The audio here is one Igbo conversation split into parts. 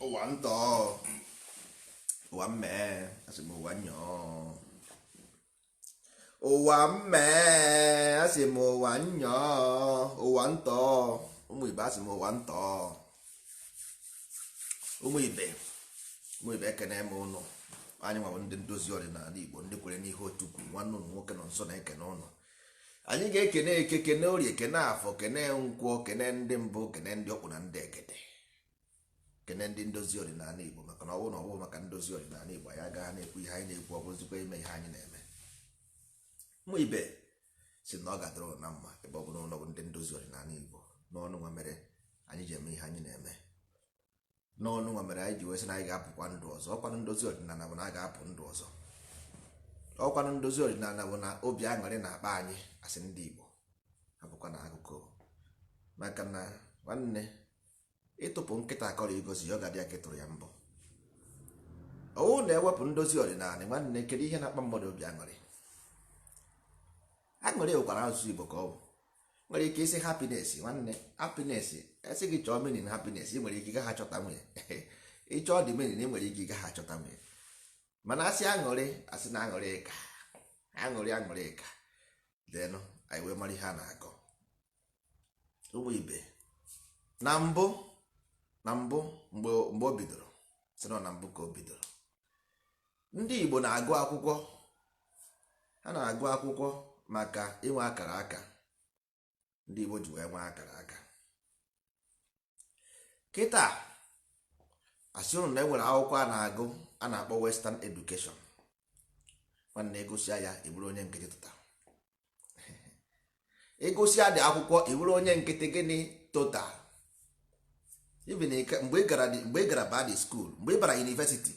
ụwa ntọ ụwa mmee asị m ụwa nyọọ ụwa mmee asị m ụwa nyọọ ụwa ntọ ụmụ ibe asị m ụwa ntọ ụmụ ibe ekene m ụnụ anyị nwa bụ ndị ndozi ọdịnala Igbo ndị kwere n'ihe otu kwuru nwanne ụnụ nwoke nọ nso na-ekene ụnụ anyị ga-ekene eke kene orie kene afọ kene nkwọ kene ndị mbụ kene ndị ọkpụ na ndị egede kene ndị ndozi ọdịnala Igbo maka na ọ bụrụ na ọ bụrụ maka ndozi ọdịnala Igbo anyị agaghị na-ekwu ihe anyị na-ekwu ọ bụzikwa ime ihe anyị na-eme mụ ibe si na ọ ga-adịrị na mma ebe ọ bụrụ na ụlọ bụ ndị ndozi ọdịnala Igbo n'ọnụ nwa mere anyị ji eme ihe anyị na-eme n'ọnụ nwa mere anyị ji wee sị na anyị ga-apụkwa ndụ ọzọ ọkwanụ ndozi ọdịnala bụ na a ga-apụ ndụ ọzọ ọkwanụ ndozi ọdịnala bụ na obi aṅụrị na-akpa anyị asị ndị Igbo abụkwa na akụkọ maka na nwanne ịtụpụ nkịta akọrọ igozi ya ọ ga-adị aka ịtụrụ ya mbọ ọwụ na-ewepụ ndozi ọdịnala nwanne kedu ihe na-akpa mmadụ obi aṅụrị aṅụrị bụkwara asụsụ Igbo ka ọ bụ nwere ike isi happiness nwanne happiness esi gị chọọ meaning happiness ị nwere ike ịgaghị achọta nwunye ịchọọ dị meaning ị nwere ike ịgaghị achọta nwunye mana asị aṅụrị asị na aṅụrị ka denụ anyị wee mara ihe a na-akọ ụmụ ibe na mbụ mgbe o bidoro sị na mbụ ka o bidoro ndị Igbo na-agụ akwụkwọ ha na-agụ akwụkwọ maka inwe akara aka ndị Igbo ji wee nwee akara aka kịta asị ụnụ na enwere akwụkwọ a na-agụ a na-akpọ western education nwanne egosia ya ịbụrụ onye nkịtị tụta egosia dị akwụkwọ ịbụrụ onye nkịtị gịnị total even mgbe ị gara badi school mgbe ị bara university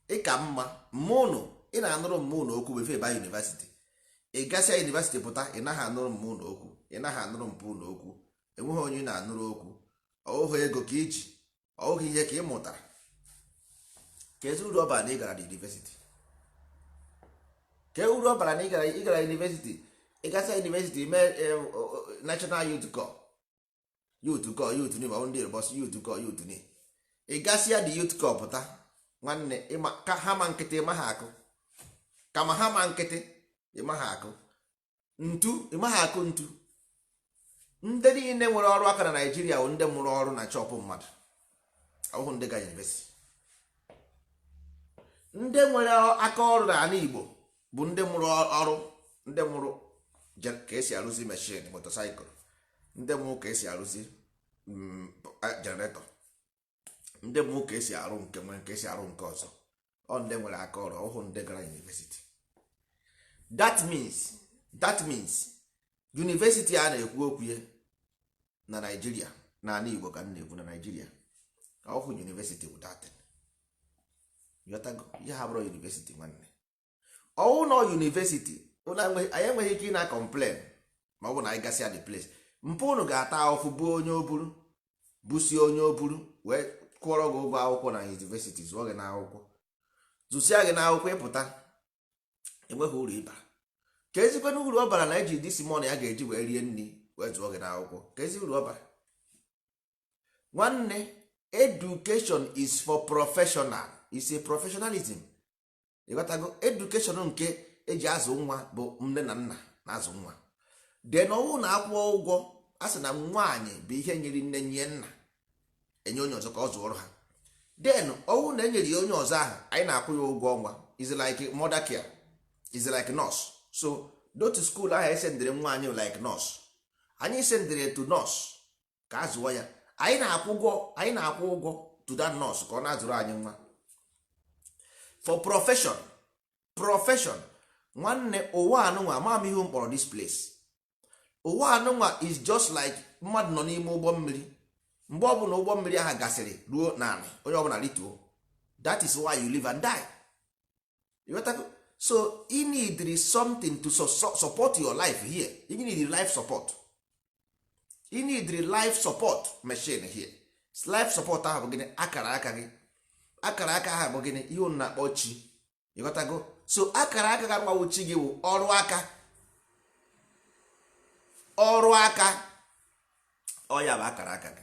ị ka mma mmụnụ ị na-anụrụ mmụnụ okwu befe ba university ị gasịa university pụta ị naghị anụrụ mmụnụ okwu ị naghị anụrụ mpụ na okwu enweghị onye ị na-anụrụ okwu ọhụhụ ego ka iji ọhụhụ ihe ka ị mụtara ka ezi uru ọ bara na ị gara university ka uru ọ bara na ị gara university ị gasịa university mee national youth corps youth ni ma ndị Yoruba youth ni ị gasịa dị youth corps pụta nwanne ka ha ma nkịtị ịma ha akụ kama ha ma nkịtị ịma ha akụ ntu ịma ha akụ ntu ndị niile nwere ọrụ aka na Naịjirịa bụ ndị mụrụ ọrụ na chọpụ mmadụ ọhụụ ndị ga university ndị nwere aka ọrụ na ala Igbo bụ ndị mụrụ ọrụ ndị mụrụ ka esi arụzi meshin motosaịkụl ndị mụ ka esi arụzi jeneretọ ndị mụ ka esi arụ nke nwere ka esi arụ nke ọzọ ọ ndị nwere aka ọrụ ọhụụ ndị gara university that means university a na-ekwu okwu ya na Naịjirịa na ala Igbo ka na-ekwu na Naịjirịa ọhụụ university bụ datin ihe ha bụrụ university nwanne ọwụ na university anyị enweghị ike ị na complain ma ọ bụ na anyị gasịa the place mpụ unu ga-ata ahụfụ bụ onye oburu busie onye oburu wee kwụọrọ gị ụgwọ akwụkwọ na university zụọ gị n'akwụkwọ zụsịa gị n'akwụkwọ ịpụta enweghị uru ịbara ka ezikwana uru ọ bara na eji disi mọn ya ga-eji wee rie nri wee zụọ gị n'akwụkwọ ka ezi uru ọ bara nwanne education is for professional is a professionalism ịghọtago education nke eji azụ nwa bụ nne na nna na-azụ nwa den ọnwụ na akwụọ ụgwọ a sị na nwaanyị bụ ihe nyere nne nye nna enye onye ọzọ ka ọ zụọrọ ha den ọnwụ na enyere ya onye ọzọ ahụ anyị na-akwụ ya ụgwọ ọnwa is like mother care is like nurse so dotu school ahụ esendịrị nwa anyị like nurse anyị sendịrị to nurse ka a zụọ ya anyị na-akwụ ụgwọ to that nurse ka ọ na-azụrụ anyị nwa for profession nwanne ụwa anụnwa amam ihe mkpọrọ this place ụwa anụnwa is just like mmadụ nọ n'ime ụgbọ mmiri mgbe ọbụla ụgbọ mmiri ahụ gasịrị ruo naanị onye ọbụla rituo. That is why you live and die. So you need something to support your life here. You need life support. You need life support machine here. Life support ahụ bụ gịnị? Akara aka gị. Akara aka ahụ bụ gịnị? Ihe na-akpọ chi. Ịghọtago? So akara aka ga-agbawo chi gị bụ ọrụ aka. Ọrụ aka ọ ya bụ akara aka gị.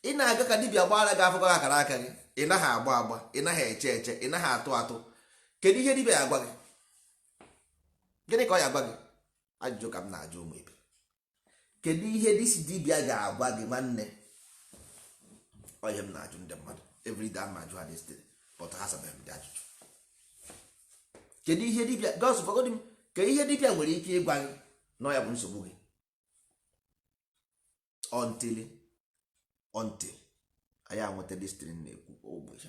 Ị na-aga ka dibịa gbara gị afọ akara aka gị, ị naghị agba agba, ị naghị eche eche, ị naghị atụ atụ. Kedu ihe dibịa ya agwa gị? Gịnị ka ọ ya agwa gị? Ajụjụ ka m na-ajụ ụmụ ibe. Kedu ihe disi dibịa ga-agwa gị nwanne? Onye m na-ajụ ndị mmadụ everyday ama ajụ ha destin, but ha sabeghị m dị ajụjụ. Kedu ihe dibịa gos fọgodi m ka ihe dibịa nwere ike ịgwa gị na ya bụ nsogbu gị? Until anyị anweta destin na-ekwu ụbọchị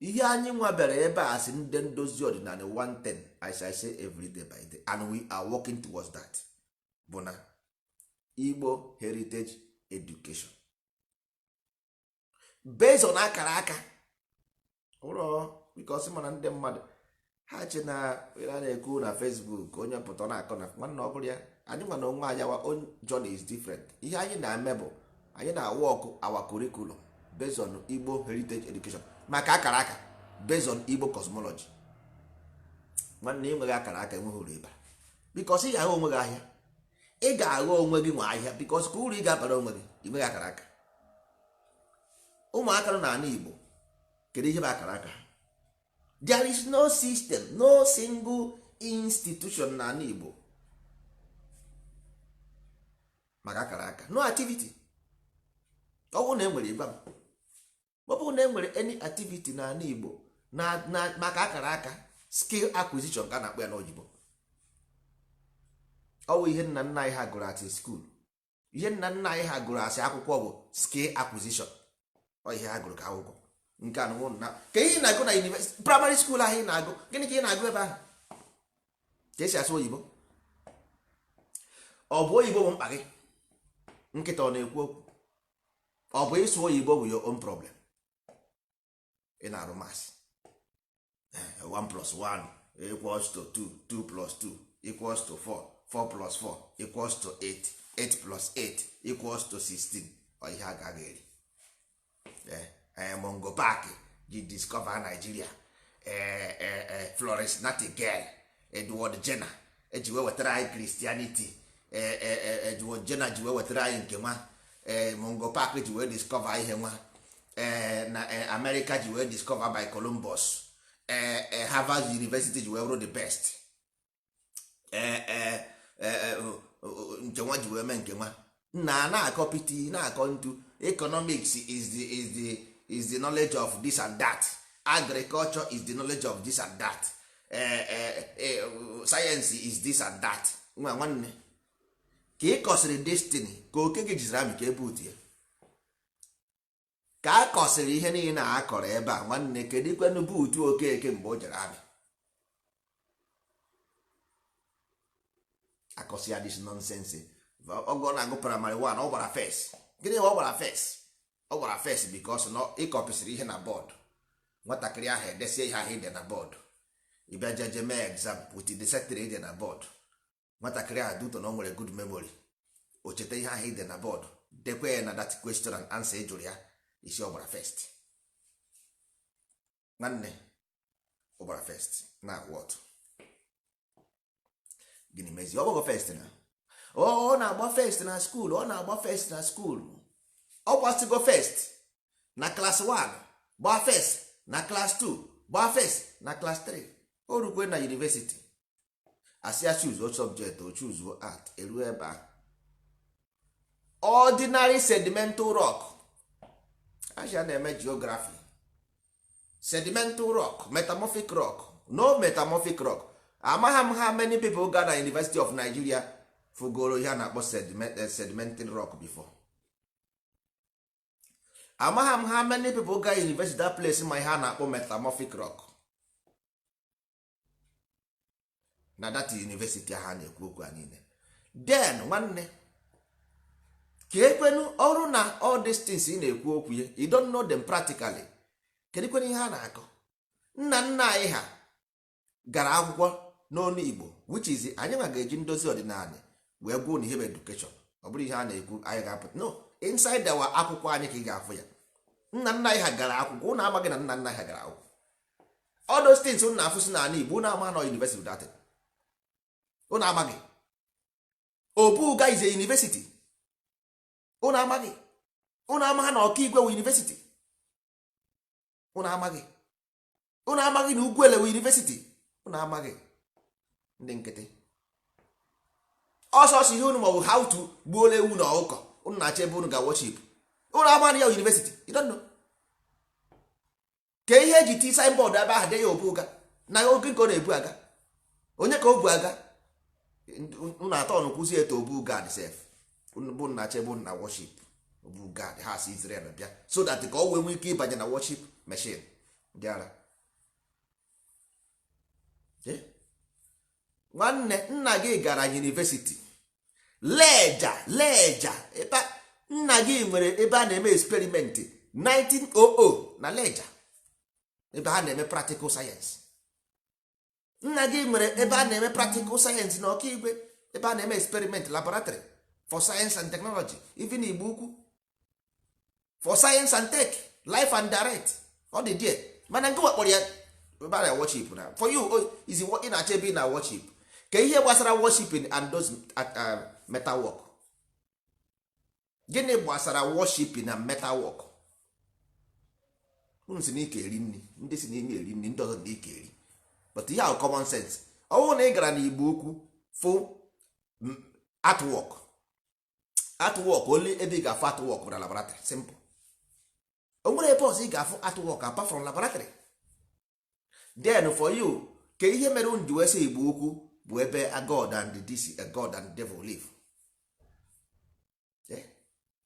ihe anyị nwa bịara ebe a sị ndị ndozi ọdịnala 110 as I say every day by day and we are working towards that bụ na Igbo heritage education based on akara aka ụlọ because mana ndị mmadụ ha che na na-ekwu na Facebook onye pụta na-akọ na nwanne ọ bụrụ ya anyị nwa na onwe anyị our own journey is different. Ihe anyị na-eme bụ anyị na-work our curriculum based on Igbo heritage education maka akara aka based on Igbo cosmology. Nwanne enweghị akara aka enweghị uru ịba because ị ga-aghọ onwe gị ahịa, ị ga-aghọ onwe gị nwa ahịa because ka uru ị ga-abara onwe gị enweghị akara aka. Ụmụaka nọ n'ala Igbo kedu ihe bụ akara aka? There is no system, no single institution n'ala Igbo maka akara aka, no activity. Ọ bụrụ na enwere ịgwa m, ọ bụrụ na enwere any activity n'ala Igbo na maka akara aka, skill acquisition ka a na-akpọ ya n'oyibo. Ọ bụ ihe nna nna anyị ha gụrụ asị school, ihe nna nna anyị ha gụrụ asị akwụkwọ bụ skill acquisition. Ọ ihe ha gụrụ ka akwụkwọ nke a nụ na ka ihe na-agụ na university primary school ahụ ị na-agụ, gịnị ka ị na-agụ ebe ahụ? Ka esi asụ oyibo? Ọ bụ oyibo bụ mkpa gị? Nkịta ọ na-ekwu okwu? Ọ bụ ịsụ oyibo bụ your own problem? Ị na-arụ masị 1 plus 1 equals to 2, 2 plus 2 equals to 4, 4 plus 4 equals to 8, 8 plus 8 equals to 16. Ọ ihe agaghị eri. Mongo Park ji discover Nigeria, Florence Nightingale, Edward Jenner eji wee wetara anyị Christianity, Edward Jenner ji wee wetara anyị nke nwa, Mongo Park ji wee discover ihe nwa, na America ji wee discover by Columbus, Harvard University ji wee bụrụ the best, nke nwa ji wee mee nke nwa. Na-akọ piti na-akọ ntu economics is the knowledge of this and that, agriculture is the knowledge of this and that, science is this and that. Nwanne ka ị kọsịrị destiny ka oke gị jiziri amị ka ebe uti ya ka a kọsịrị ihe niile a akọrọ ebe a. Nwanne kedu ikwenu buutu okeke mgbe o jere amị akọsị ya this nonsense. Ogo na-agụ primary 1 ọ gbara first. Gịnị ọ gbara first? Ọ gbara first because no ịkọpịsịrị ihe na bọọdụ, nwatakịrị ahụ edesie ihe ahụ ide na bọọdụ, ịbịa jeje mee exam with the secretary ide na bọọdụ, nwatakịrị ahụ duto na o nwere good memory, o cheta ihe ahụ ide na bọọdụ, dekwe ya na that question and answer ị jụrụ ya, isi ọ gbara first. Nwanne ọ gbara first na what? Gịnị mezi ọ gbago first na ọ na-agba first na school, ọ na-agba first na school, ọ gbasigo first na class 1, gbaa first na class 2, gbaa first na class 3, o rukwe na university asịa choose subject o choose art, eruo ebe a ordinary sedimental rock. Asha na-eme geography, sedimental rock, metamorphic rock, no metamorphic rock. Amagha m how many people got na University of Nigeria fugoro ihe na-akpọ sedimental rock before. Amagha m how many people got university that place ma ihe na-akpọ metamorphic rock. Na that university ha na-ekwu okwu niile. Then nwanne ka ekwenu ọrụ na all these things ị na-ekwu okwu ya you don't know them practically. Kedu kwenu ihe a na-akọ? Nna nna anyị ha gara akwụkwọ n'ọnụ Igbo, which is anyị nwa ga-eji ndozi ọdịnala wee gwuo na ihe bụ education. Ọ bụrụ ihe a na-ekwu anyị ga-apụta no, inside our akwụkwọ anyị ka ị ga-afụ ya. Nna nna anyị ha gara akwụkwọ, ụnụ amaghị na nna nna anyị ha gara akwụkwọ. All those things ụnụ na-afụsị n'ala Igbo ụnụ amaghị na university bụ datin. Ụnụ amaghị Obuga is a university. Ụnụ amaghị. Ụnụ amaghị na Ọkaigwe wụ university. Ụnụ amaghị. Ụnụ amaghị na Ugwuele wụ university. Ụnụ amaghị. Ndị nkịtị ọsọsọ ihe unu maọbụ how to gbuola ewu na ọkụkọ unu na-achọ ebe unu ga worship. Unu amaghị ya university, you don't know. Ka ihe eji ti signboard ebe ahụ de ya Obuga na oge nke ọ na-ebu aga, onye ka o bu aga? Unu atọ ọnụ kwụzi eto Obuga dị sef unu bụ na-achọ ebe unu na worship. Obuga ha si Israel bịa so that ka ọ wee nwee ike ịbanye na worship machine dị ara. Nwanne nna gị gara university leja ebe nna gị nwere ebe a na-eme experiment 1900 na leja ebe ha na-eme practical science. Nna gị nwere ebe a na-eme practical science na Ọkaigwe ebe a na-eme experiment laboratory for science and technology, even Igbo Ukwu for science and tech, life and direct ọ dị die. Mana nke wakpọrọ ya ebe a na worship na for you is ị na-achọ ebe ị na worship. Ka ihe gbasara worshiping and those metal work, gịnị gbasara worshiping and metal work? Unu si n'ike eri nri, ndị si n'ime eri nri, ndị ọzọ n'ike eri, but ihe ahụ common sense. Ọ bụrụ na ị gara n'Igbo Ukwu fụ artwork only ebe ị ga-afụ artwork na laboratory, simple. O nwere ebe ọzọ ị ga-afụ artwork apart from laboratory. Then for you, ka ihe mere unu ji wee sị Igbo Ukwu bụ ebe a god and this a god and devil live.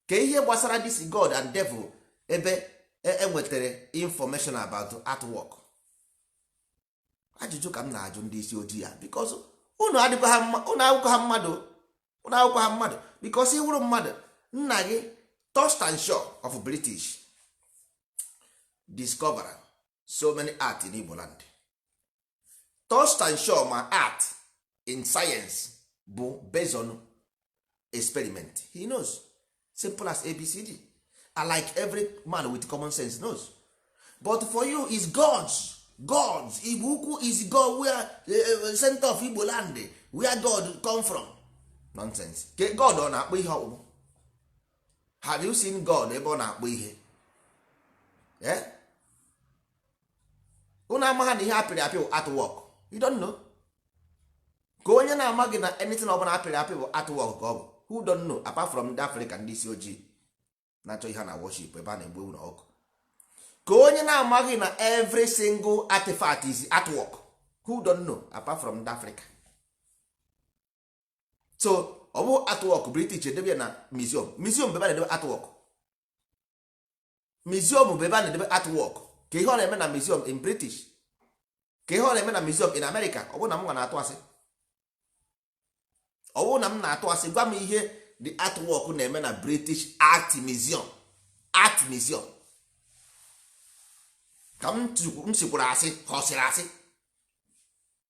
Ka ihe gbasara this god and devil ebe enwetara information about artwork. Ajụjụ ka m na-ajụ ndị isi ojii ya, because unu adịkwa ha mma, unu akwụkwọ ha mmadụ, because ị wụrụ mmadụ. Nna gị Thurston Shaw of British discovered so many art in Igbo land. Thurston Shaw ma art in science bụ based on experiment. He knows, simple as ABCD, and like every man with common sense knows. But for you is gods. Igbo Ukwu is God, where center of Igbo land, where God come from. Nonsense. God ọ na-akpọ ihe ọkpụkpụ? Have you seen God ebe ọ na-akpọ ihe? Unu amaghị na ihe apịrị apị bụ artwork. You don't know. Ka onye na-amaghị na anything ọbụla apịrị apị bụ artwork ka ọ bụ. Who don't know apart from the African ndị isi ojii na-achọ ihe na worship ebe a na-egbu ewu na ọkụ. Ka onye na-amaghị na every single artifact is artwork. Who don't know apart from the Africa. So ọ bụ artwork British edebe na museum bebe a na-edebe artwork. Museum bebe a na-edebe artwork. Ka ihe ọ na-eme na museum in British, ka ihe ọ na-eme na museum in America. Ọ bụrụ na m na-atụ asị, ọ bụrụ na m na-atụ asị, gwa m ihe the artwork na-eme na British Art Museum. Ka m sikwuru asị họsịrị asị.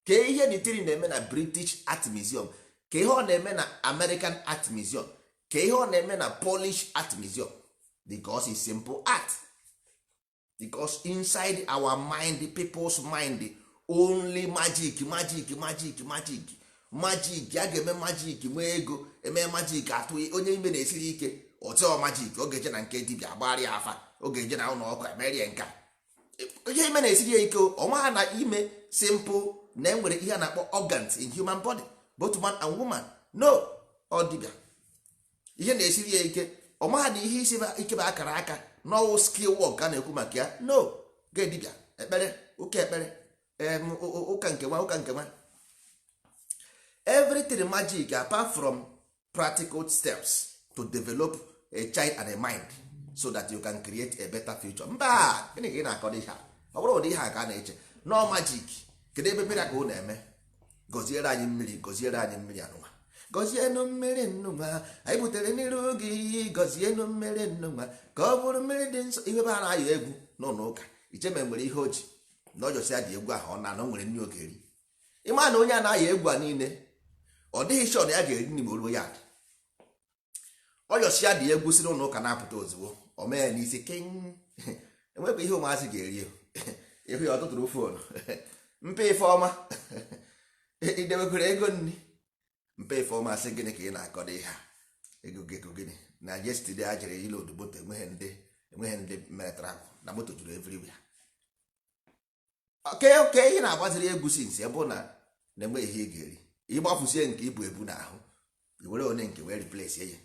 Ka ihe the thing na-eme na British Art Museum, ka ihe ọ na-eme na American Art Museum, ka ihe ọ na-eme na Polish Art Museum. Because it's simple art. Because inside our mind, people's mind, only magic. A ga-eme magic nwee ego, eme magic atụ onye ime na-esiri ike ọtọ magic. Oge je na nke dibịa gbara ya afa, oge je na ụlọ ọkụ emerie nka. Onye ime na-esiri ya ike ọnwa na ime simple na enwere ihe a na-akpọ organs in human body, both man and woman. No, ọ dibịa ihe na-esiri ya ike ọma na ihe isi ike bụ akara aka no skill work a na-ekwu maka ya. No, ga dibịa ekpere ụka ekpere ụka nke nwa everything magic apart from practical steps to develop a child and a mind so that you can create a better future. Mba, gịnị ka ị na-akọ ihe a? Ọ bụrụ ụdị ihe a ka a na-eche no magic. Kedu ebe mmiri aka ọ na-eme? Goziere anyị mmiri anụma. gọzienụ mmiri nnụnwa anyị butere n'iru gị, gọzienụ mmiri nnụnwa ka ọ bụrụ mmiri dị nsọ. Ihe be ha na-ayọ egwu n'ụlọ ụka, icheme nwere ihe oji na ọjọsi ya dị egwu ahụ ọ na o nwere nri oge eri. Ịma na onye a na-ayọ egwu a niile ọ dịghị shọ na ya ga-eri nri ma o ruo ya dị. Ọjọsi ya dị egwu si n'ụlọ ụka na-apụta ozugbo o mee n'isi king enwekwa ihe ụmụazị ga-eri ịhụ ya ọtụtụrụ fonu mpe Ifeọma idebekwere ego nri. Mpe Ifeọma sị gịnị ka ị na-akọdo ihe a, ego gịnị na yesterday a jere iload moto enweghị ndị mere travel na moto juru everywhere. oke ị na-agbaziri egwu sinsi ebe na na-enwe ihe ị ga-eri, ịgbafusie nke ibu ebu n'ahụ iwere one nke wee replace ya.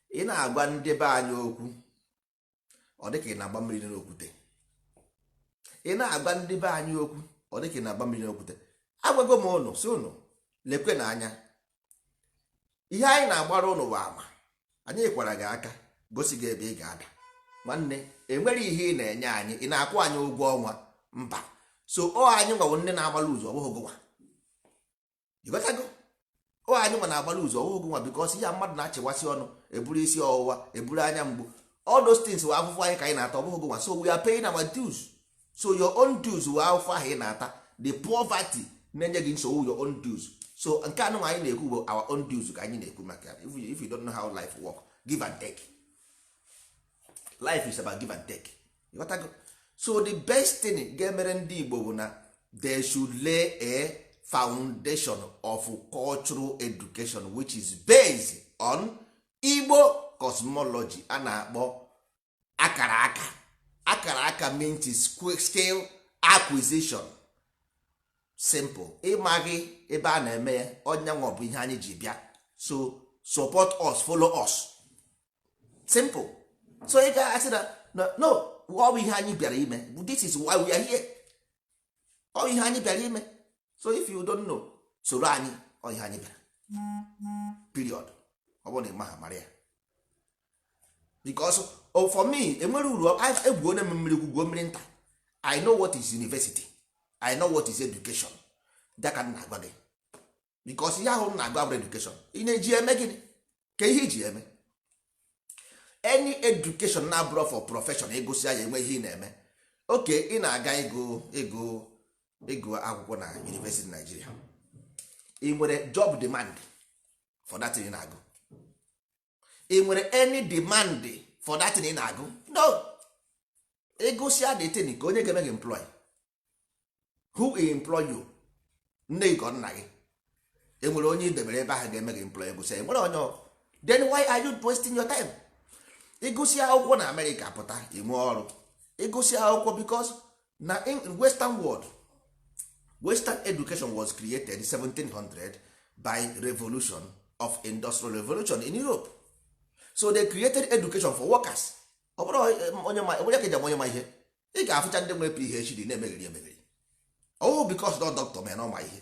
Ị na-agwa ndị be anyị okwu ọ dịka ị na-agba mmiri n'okwute. Ị na-agwa ndị be anyị okwu ọ dịka ị na-agba mmiri n'okwute. Agwago m ụnụ si ụnụ lekwe n'anya, ihe anyị na-agbara ụnụ bụ ama. Anyị kwara gị aka gosi gị ebe ị ga-ada. Nwanne enwere ihe ị na-enye anyị, ị na-akwụ anyị ụgwọ ọnwa mba. So ọ anyị nwawo ndị na-agbala ụzọ ọ bụghị gụnwa, ịghọtago? Ọ anyị nwa na-agbala ụzọ ọ bụghị gụnwa, because ihe mmadụ na-achịwasị ọnụ eburu isi ọwụwa eburu anya mgbu, all those things wụ afụfụ anyị ka anyị na-ata, ọ bụghị gụnwa. So we are paying our dues. So your own dues wụ afụfụ ahụ ị na-ata, the poverty na-enye gị nsogbu your own dues. So nke anụ anyị na-ekwu bụ our own dues ka anyị na-ekwu maka. If you don't know how life work, give and take. Life is about give and take. You got to go. So the best thing ga-emere ndị Igbo bụ na they should lay a foundation of cultural education which is based on Igbo cosmology a na-akpọ akara aka. Akara aka means skill acquisition. Simple. Ịmaghị ebe a na-eme ya onye nwa bụ ihe anyị ji bịa. So support us, follow us. Simple. So ị ga-asị na no, ọ bụ ihe anyị bịara ime. This is why we are here. Ọ ihe anyị bịara ime. So if you don't know, soro anyị ọ ihe anyị bịara. Period. Ọ bụrụ na ịma ha mara ya. Because for me, enwere uru egwu onye mmiri gwuo mmiri nta. I know what is university. I know what is education. Daka m na-agwa gị. Because ihe ahụ m na-agwa bụ education. Ị na-eji eme gịnị? Ka ihe iji eme. Any education na-abụrụ for profession egosi ya enwe ihe ị na-eme. Okay, ị na-aga ego akwụkwọ na University Nigeria. Ị nwere job demand for that thing ị na-agụ. Ị nwere any demand for that thing ị na-agụ? No. Egosi ya dị ka onye ga-eme gị employ. Who employ you? Nne gị ka nna gị. E nwere onye idebere ebe ahụ ga-eme gị employ egosi ya. Nwere onye. Then why are you wasting your time? Ịgụsị akwụkwọ na America pụta ime ọrụ. Ịgụsị akwụkwọ because na in Western world, Western education was created 1700 by revolution of industrial revolution in Europe. So they created education for workers. Ọ bụrụ onye ka eji onye ma ihe, ị ga-afụcha ndị nwere PhD na-emegheri. Oh, because no doctor man ọ ma ihe.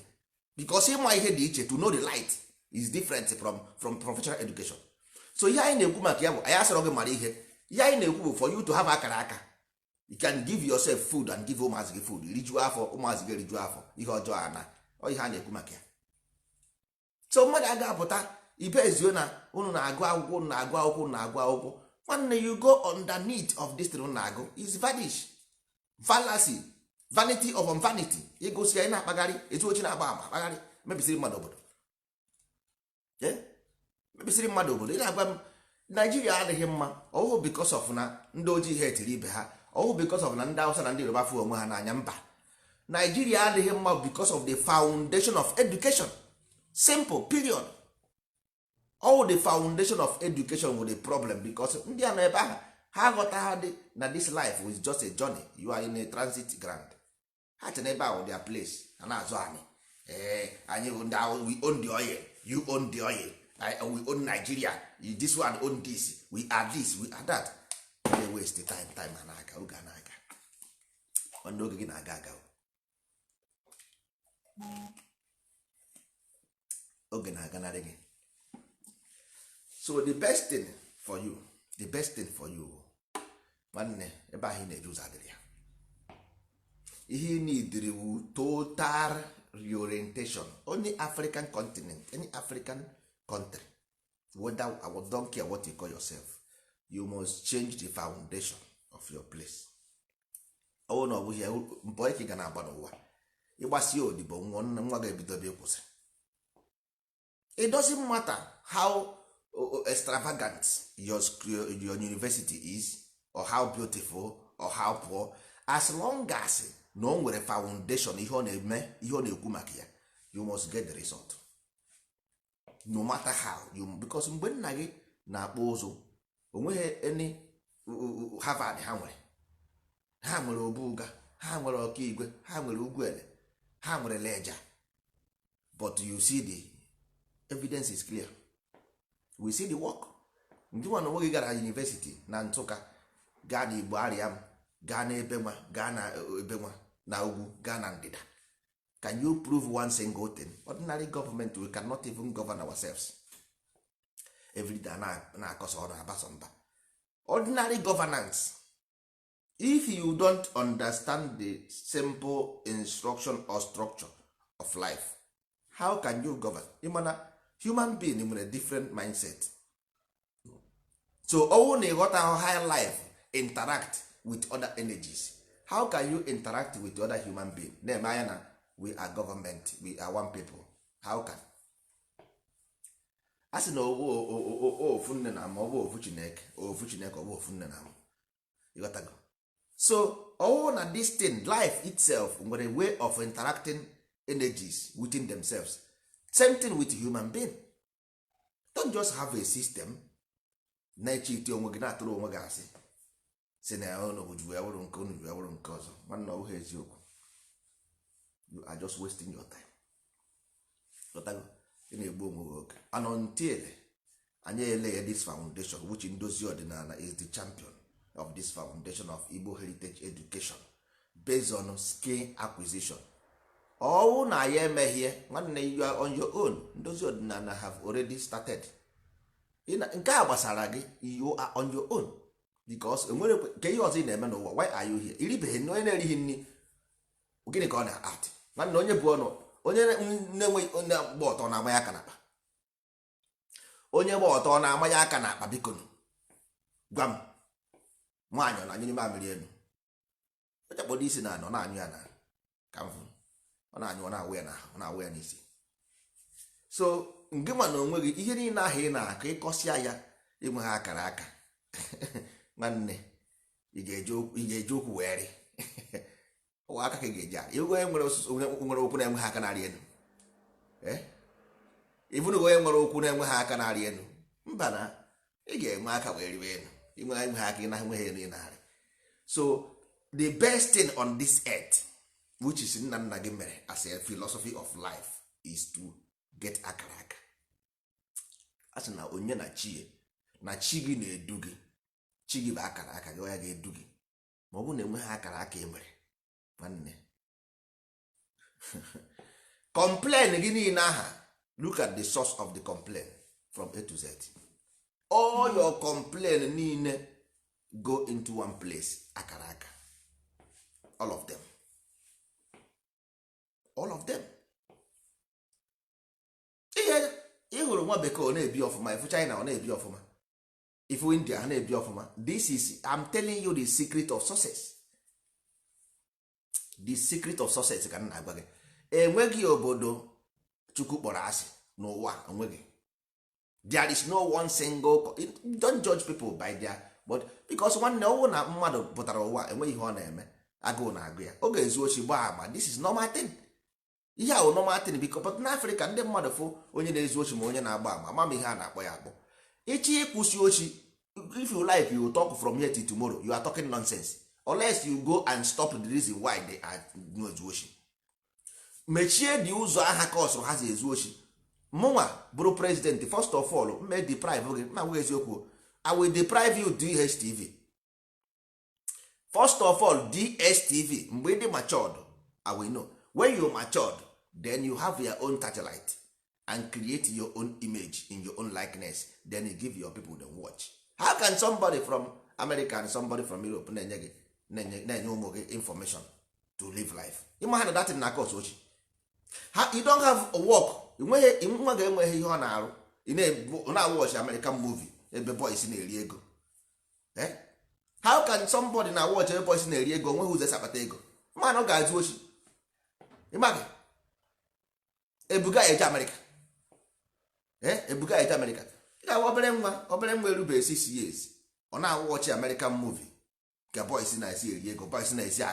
Because ịma ihe dị iche, to know the light is different from professional education. So ihe anyị na-ekwu maka ya bụ anyị asọrọ gị mara ihe. Ihe anyị na-ekwu bụ for you to have akara aka. You can give yourself food and give ụmụazị gị food. Rijuo afọ, ụmụazị gị rijuo afọ. Ihe ọjọọ a na ihe a na-ekwu maka ya. So mmadụ aga-apụta ibe ezio na unu na-agụ akwụkwọ. Nwanne, you go underneath of this thing na-agụ is vanish. Fallacy. Vanity of vanity. Ịgosi ya ị na-akpagharị etu ochi na-agba ama akpagharị mebisiri mmadụ obodo. Mebisiri mmadụ obodo. Ị na-agwa m Nigeria adịghị mma ọwụ because of na ndị ojii ha etiri ibe ha, ọwụ because of na ndị Hausa na ndị Yoruba fụ onwe ha n'anya. Mba, Nigeria adịghị mma because of the foundation of education. Simple, period. All the foundation of education with the problem because ndị a nọ ebe ahụ ha ghọta ha dị na this life is just a journey. You are in a transit ground. Ha chere ebe ahụ their place ha na-azụ anyị. Anyị we own the oil, you own the oil. We own Nigeria, this one own this, we are this, we are that. They waste the time na-aga oge na-aga ọnụ oge gị na-aga oge na-aganarị gị. So the best thing for you nwanne ebe ahụ ị na-eje ụzọ adịrị ya. Ihe ị na-ediri wu total reorientation. Only African continent, any African country, whether I don't care what you call yourself, you must change the foundation of your place. ọ na ọ bụghị mbọ ike ga na-agba n'ụwa ịgbasi odibo nwa ga-ebido bịa kwụsị. It doesn't matter how extravagant your university is or how beautiful or how poor, as long as na o nwere foundation ihe ọ na-eme ihe ọ na-ekwu maka ya, you must get the result no matter how because mgbe nna gị na-akpụ ụzụ onweghị any Harvard ha nwere obuga, ha nwere ọkaigwe, ha nwere ugwuele, ha nwere leja, but you see the evidence is clear, we see the work. Ndị nwa na onwe gị gara university na Nsụka, gaa na Igbo Ariam, gaa na Ebenwa, gaa na Ebenwa na ugwu, gaa na ndịda, can you prove one single thing? Ordinary government, we cannot even govern ourselves. Every day na-akọsa ọrụ abasa mba. Ordinary governance, if you don't understand the simple instruction or structure of life, how can you govern? Imana human being nwere different mindset. So all na ịghọta how high life interact with other energies. How can you interact with other human being? Na-eme anya na we are government, we are one people. How can? A sị na ofu nne na ama ọ bụ ofu Chineke ọ bụ ofu nne na ama. Ịghọtago? So all na this thing, life itself nwere a way of interacting energies within themselves. Same thing with human being. Don't just have a system na-eche iti onwe gị na-atụrụ onwe gị asị si na onobuju ya wụrụ nke onobu ya wụrụ nke ọzọ. Nwanne ọ bụghị eziokwu. You are just wasting your time. Ịghọtago? Ị na-egbu onwe gị oge. And until anyị eleye this foundation, which ndozi ọdịnala is the champion of this foundation of Igbo heritage education based on skill acquisition. All na ya emehie nwanne, you are on your own. Ndozi ọdịnala have already started. Nke a gbasara gị, you are on your own because enwere ke ihe ọzọ ị na-eme n'ụwa. Why are you here? Iribeghị nri, onye na-erighị nri gịnị ka ọ na-art? Nwanne onye bụ ọnụ, onye na-enwe onye gba ọtọ na-ama ya aka n'akpa, onye gba ọtọ na-ama ya aka n'akpa, biko gwa m, nwaanyị ọ na-anyụ n'ime amịrị elu, onye kpọrọ isi na anọ na-anyụ ya na ka mfụ, ọ na-anyụ, ọ na-awụ ya na ọ na-awụ ya n'isi. So nke ma na onwe gị ihe niile ahụ ị na-akọ ịkọsịa ya inwe ha akara aka nwanne, ị ga-eji okwu were ụwa aka ka ị ga-eji a ịgụ nwere okwu na-enwe ha aka narị elu, ịbụrụ onye nwere okwu na-enwe ha aka narị elu, mba na ị ga-enwe aka wee riwe elu, inwe ha aka ị na-enwe ha elu ị narị. So the best thing on this earth, which is nna nna gị mere as a philosophy of life, is to get akara aka. A sị na onye na chi na chi gị na-edu gị, chi gị bụ akara aka gị, ya ga-edu gị. Ma ọ bụrụ na enwe ha akara aka emere nwanne complain gị niile aha, look at the source of the complaint from A to Z. All your complaint niile go into one place, akara aka, all of them, all of them. Ihe ị hụrụ nwa bekee ọ na-ebi ọfụma, ifu China ọ na-ebi ọfụma, ifu India ha na-ebi ọfụma. This is, I'm telling you, the secret of success. The secret of success ka m na-agwa gị. Enweghị obodo Chukwu kpọrọ asị n'ụwa, enweghị. There is no one single, don't judge people by their, but because nwanne ọwụ na mmadụ pụtara ụwa enweghị ihe ọ na-eme, agụụ na-agụ ya, ọ ga-ezu ochi gbaa agba. This is normal thing. Ihe ahụ normal thing, because but na Africa ndị mmadụ fụ onye na-ezu ochi ma onye na-agba agba, amama ihe a na-akpọ ya akpọ. Ịchị ịkwụsị ochi, if you like, you talk from here till tomorrow, you are talking nonsense, unless you go and stop the reason why they are ezu ochi. Mechie dị ụzọ aha ka ọsọ ha si ezu ochi. Mụnwa bụrụ president, first of all, may deprive gị, ma gwa eziokwu, I will deprive you DSTV. First of all, DSTV, mgbe dị matured, I will know. When you matured, then you have your own satellite and create your own image in your own likeness, then you give your people the watch. How can somebody from America and somebody from Europe na-enye ụmụ gị information to live life? Ịma ha na datin na akọs ochi. ha you don't have work, nweghị nwa ga-enweghị ihe ọ na-arụ, ị na-watch American movie ebe boys na-eri ego. How can somebody na watch ebe boys na-eri ego nweghị ụzọ sakpata ego? Mmanụ ọ ga-azụ ochi. Ịmaghị ebuga eje America, ebuga eje America. Ị ga-awa obere nwa erube 6 years ọ na-watch American movie ka boys na-esi eri ego, boys na-esi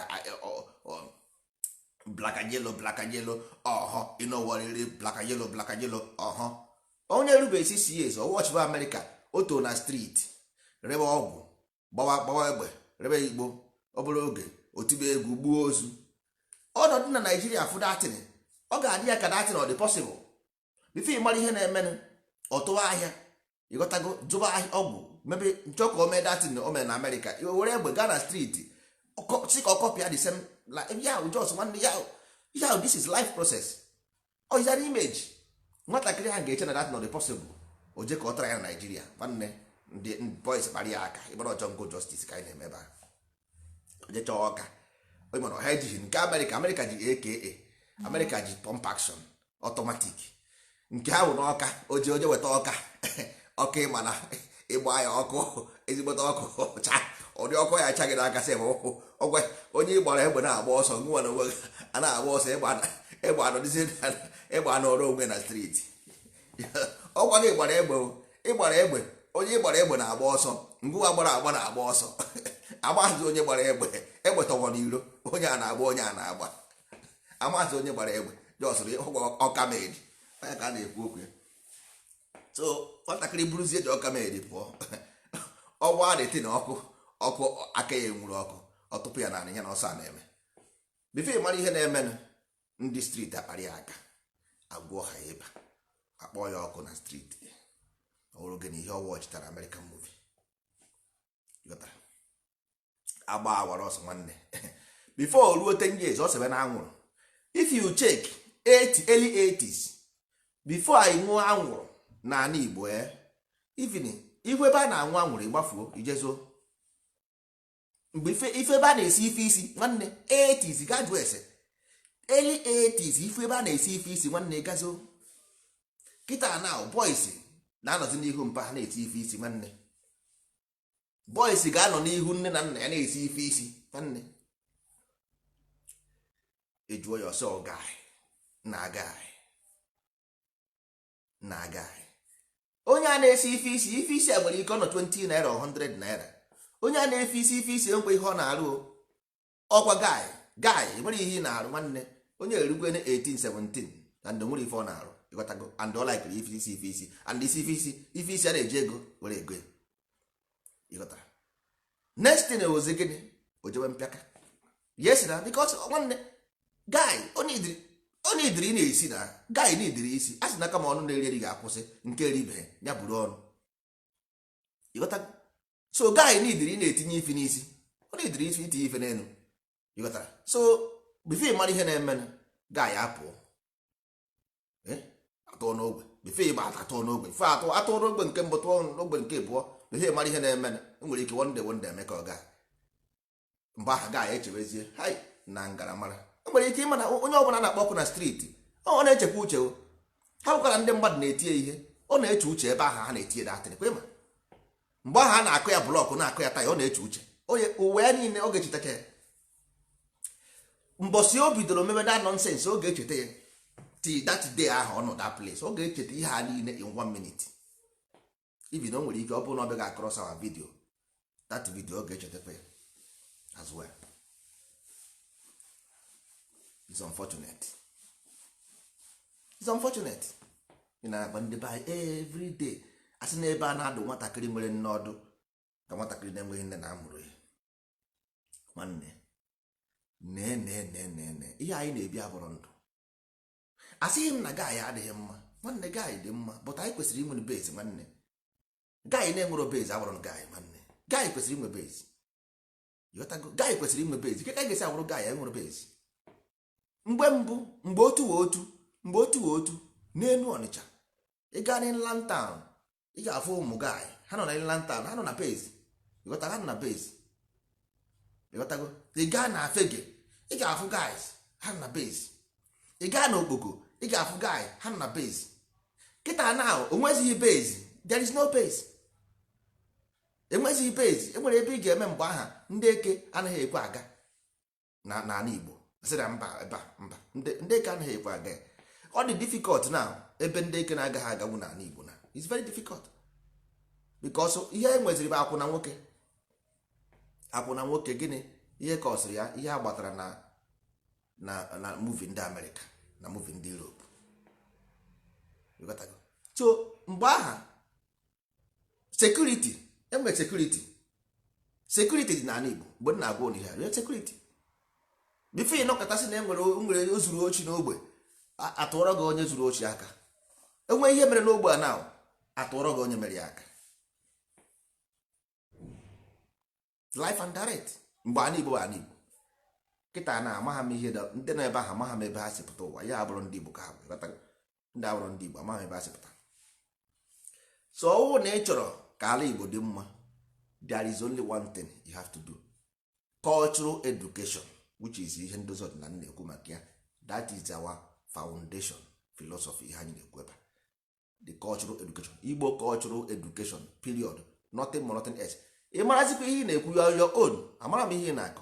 black and yellow ọhọ, you know what it is, black and yellow ọhọ. Onye erube 6 years ọ watch America, oto na street rebe ọgwụ, gbawa egbe, rebe igbo, ọ bụrụ oge otibe egwu, gbuo ozu. Ọnọdụ na Nigeria fụ datin, ọ ga-adị ya ka datin ọ dị possible. Before ị mara ihe na-emenụ, ọtụwa ahịa, ịghọtago, zụba ahịa ọgwụ, mebe nchọka ome datin o mere na America, i were egbe gaa na street si ka ọ kọpịa the same like just one yeah, this is life process. Ọ is an image. Nwatakịrị ha ga-eche na datin ọ dị possible, o je ka ọ tara ya na Nigeria. Nwanne ndị boys kpara ya aka, ịgbara ọjọọ ngo justice ka anyị na-eme ebe a. Oje chọọ ọka mana ha ejighị nke America ji aka, America ji pump action automatic. Nke ha bụ n'ọka, oje weta ọka ọka ịma na ịgba ya ọkụ, ezigbote ọkụ cha ụdị ọkụ ya achaghị n'aka sị ọgwe onye ịgbara egbe na-agba ọsọ, ngwa na onwe a na-agba ọsọ, egbe anọrọ onwe na street. Ọkwa gị ịgbara egbe, onye ịgbara egbe na-agba ọsọ, ngwa gbara agba na-agba ọsọ amaghịzi onye gbara egbe tọgbọ n'iro, onye a na-agba onye a na-agba, amaghịzi onye gbara egbe jọsụrụ ọka medi, onye ka a na-ekwu okwu ya. So nwatakịrị buruzie ji ọka medi pụọ, ọgba adịtị na ọkụ aka ya enwuru ọkụ, ọ tụpụ ya na ya na ọsọ a na-eme. Bifo mara ihe na-emenụ, ndị street akparị aka, agwọ ha ịba, akpọ ya ọkụ na street. Ọrụ gị na ihe ọwa ọchịtara American movie, agba awara ọsọ nwanne. Before ruo 10 years ọ sebe na anwụrụ. If you check early 80s, before anyị ṅụọ anwụrụ na ana Igbo even ife ebe a na-anwụ anwụrụ ịgbafuo ijezo, mgbe ife ebe a na-esi ife isi nwanne 80s gajụ ese, early 80s ife ebe a na-esi ife isi nwanne gazo. Kịta na boys na-anọzi n'ihu mpa ha na-eti ife isi nwanne, boys ga-anọ n'ihu nne na nna ya na-esi ife isi nwanne. Ejuo ya ọsọ guy na guy, onye a na-esi ife isi a nwere ike ọ nọ 20 naira or 100 naira. Onye a na-efe isi enkwe ihe ọ na-arụ, ọkwa guy nwere ihe ị na-arụ nwanne. Onye erugwe na 18 17 and nwere ife ọ na-arụ, ịghọtago, and ọ like ife isi and ife isi a na-eji ego were ego, ịghọtara. Next thing ozi gịnị, o jewe mpịaka. Yes na, because nwanne guy ọ na-ediri na-esi na guy na-ediri isi, a sị na kama ọnụ na-eri ga-akwụsị nke eribe ya buru ọnụ, ịghọtago. So guy na-ediri na-etinye ife n'isi, ọ na-ediri ife itinye ife n'elu, ịghọtara. So before mara ihe na-emenụ, guy apụọ atụọ n'ogbe, before ịgba atụọ n'ogbe, fe atụọ n'ogbe nke mbụ, tụọ n'ogbe nke abụọ, before mara ihe na-emenụ, nwere ike one day eme ka ọ gaa. Mgbe ahụ guy echebezie hai na ngaramara. Nwere ike ịma na onye ọbụla na-akpọ ọkụ na streeti, ọ na-echekwa uche. Ha bụkwara ndị mmadụ na-etinye ihe, ọ na-eche uche ebe ahụ ha na-etinye datịrị kwa ịma. Mgbe ahụ a na-akụ ya blọkụ, na-akụ ya taya, ọ na-eche uche onye uwe ya niile, ọ ga-echeta ya mbọsị o bidoro mebe that nonsense, ọ ga-echeta ya till that day ahụ ọ nọ that place, ọ ga-echeta ihe ha niile in 1 minute. Even o nwere ike ọ bụrụ na ọ bịa across our video, that video ọ ga-echetakwa ya as well. It's unfortunate. Ị na-agba ndị be every day, asị na ebe a na-adụ nwatakịrị nwere nne ọdụ ka nwatakịrị na-enweghị nne na-amụrụ ya nwanne. Nee ihe anyị na-ebi abụrụ ndụ. Asịghị m na guy adịghị mma nwanne, guy dị mma, but anyị kwesịrị inwe base nwanne. Guy na-enwero base abụrụ guy nwanne. Guy kwesịrị inwe base, ịghọtago. Guy kwesịrị inwe base, ka ga-esi abụrụ guy enwero base. Mgbe otu otu n'elu Ọnịcha, ị gaa n'Inland Town, ị ga-afụ ụmụ guy ha nọ na Inland Town, ha nọ na base, ịghọta, ha nọ na base, ịghọtago. Ị gaa na Fege, ị ga-afụ guys ha nọ na base. ị gaa n'okpoko ị ga-afụ guy ha na base kịta na onwezighị base, there is no base, enwezighị base. Enwere ebe ị ga-eme mgbe aha ndị eke anaghị ekwe aga na n'ala Igbo sị na mba ndị eke anaghị ekwe aga. Ọ dị difficult now ebe ndị eke na-agaghị agagwu n'ala Igbo na it's very difficult because ihe enweziri bụ akwụna nwoke gịnị ihe ka ọ sịrị ya, ihe a gbatara na movie ndị Amerịka na movie ndị Europe. So mgbe aha security enwere security dị n'ala Igbo mgbe m na-agwa unu ihe security bifo ị nọkọtasị na enwere ozuru ochi n'ogbe atụọrọ gị onye zuru ochi aka. Enwe ihe mere n'ogbe a na atụọrọ gị onye mere ya aka. Life and direct mgbe ala Igbo kịta na amagha m ihe ndị nọ ebe ahụ amagha m ebe ha si pụta ụwa ya abụrụ ndị Igbo ka ha bụ ndị abụrụ ndị Igbo amagha ebe ha si pụta. So ọwụ na ị chọrọ ka ala Igbo dị mma, there is only one thing you have to do, cultural education, which is ihe ndozi ọdịnala na-ekwu maka ya. That is our foundation philosophy. Ihe anyị na-ekwu ebe the cultural education, Igbo cultural education period, nothing more nothing else. Ị marazikwa ihe ị na-ekwu your own, amara m ihe ị na-akọ.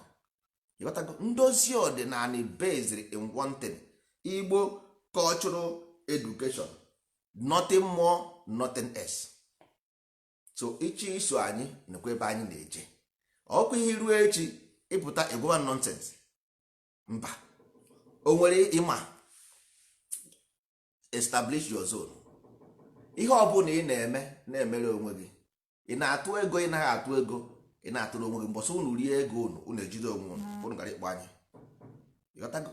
Ịghọtago ndozi ọdịnala based in one thing, Igbo cultural education, nothing more nothing else. So ichi iso anyị nekwa ebe anyị na-eje. Ọkwa ihe ruo echi ịpụta egwuwa nonsense mba, o nwere ịma establish your zone. Ihe ọbụla ị na-emere onwe gị, ị na-atụ ego, ị naghị atụ ego, ị na-atụrụ onwe gị. Mbọsị unu rie ego unu ejide onwe unu gara ịkpọ anyị. Ịghọtago?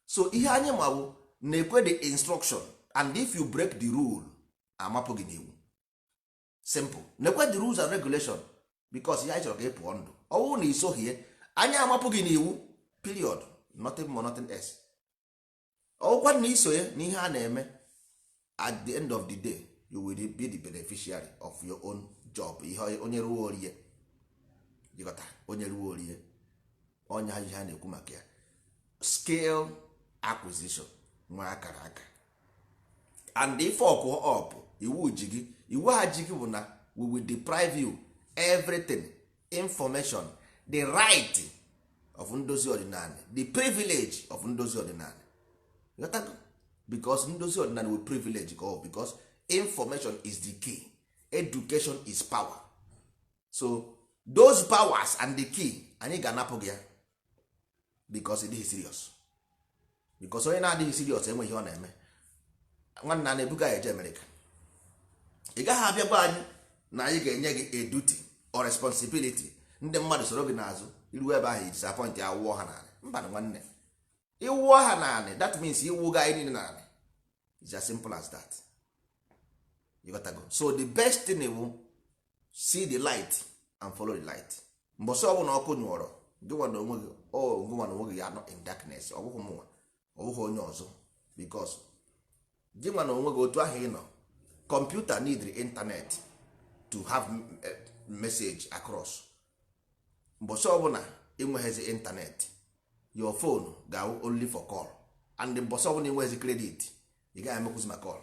So ihe anyị ma bụ na-ekwe the instruction, and if you break the rule amapụ gị n'iwu. Simple. Na-ekwe the rules and regulation because ihe anyị chọrọ ka ị pụọ ndụ. Ọ bụrụ na isoghie anyị amapụ gị n'iwu period, nothing more nothing else. Ọkwa na isonye n'ihe a na-eme, at the end of the day you will be the beneficiary of your own job. Ihe onye ruo orie jikọta, onye ruo orie onye ha ihe a na-ekwu maka ya, scale acquisition nwa akara aka. And if ọkụ up iwu ha ji gị bụ na we will deprive you everything, information, the right of ndozi ọdịnala, the privilege of ndozi ọdịnala. Because ndozi ọdịnala will privilege go, because information is the key, education is power. So those powers and the key anyị ga-anapụ gị ya because it is serious. Because onye na-adịghị serious enweghị ọ na-eme. Nwanna na-ebuga ya eje America, ị gaghị abịa gwa anyị na anyị ga-enye gị a duty or responsibility, ndị mmadụ soro gị n'azụ iru ebe ahụ disappoint ya wụọ ha naanị. Mba na nwanne, ịwụọ ha naanị, that means iwu ga anyị niile naanị. It's as simple as that. You got to go. So the best thing is see the light and follow the light. Mbọsị ọ bụ na ọkụ nyụọrọ gị nwa na onwe gị, gị nwa na onwe gị ya nọ in darkness, ọ bụghị mụnwa, ọ bụghị onye ọzọ. Because gị nwa na onwe gị otu ahụ ị nọ, computer need the internet to have message across. Mbọsị ọ bụ na enweghịzi internet, your phone ga only for call, and mbọsị ọ bụ na enweghịzi credit, ị gaghị emekwuzi ma call,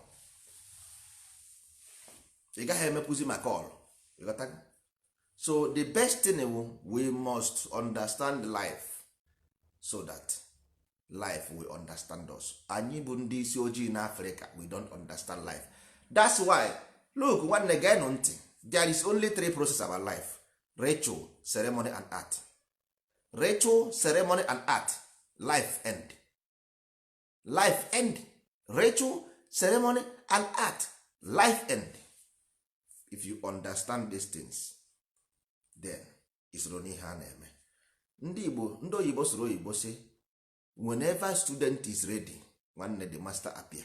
ị gaghị emekwuzi ma call. You got that? So the best thing is we must understand life so that life will understand us. Anyị bụ ndị isi ojii na Africa, we don't understand life. That's why, look, nwanne gee nụ ntị, there is only 3 processes about life: ritual, ceremony and art. Ritual, ceremony and art, life end. Life end. Ritual, ceremony and art, life end. If you understand these things, then isoro n'ihe a na-eme. Ndị oyibo soro oyibo say, whenever student is ready, nwanne the master appear.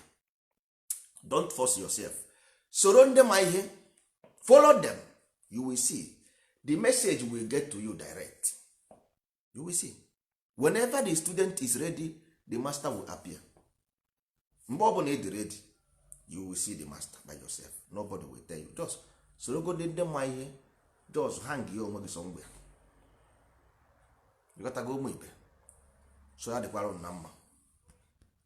Don't force yourself. Soro ndị ma ihe, follow them, you will see the message will get to you direct. You will see. Whenever the student is ready, the master will appear. Mgbe ọ bụla ị dị ready, you will see the master by yourself. Nobody will tell you. Just soro go ndị ma ihe, just hang ya onwe gị somewhere. You got to go ụmụ ibe. So ya dịkwara na mma.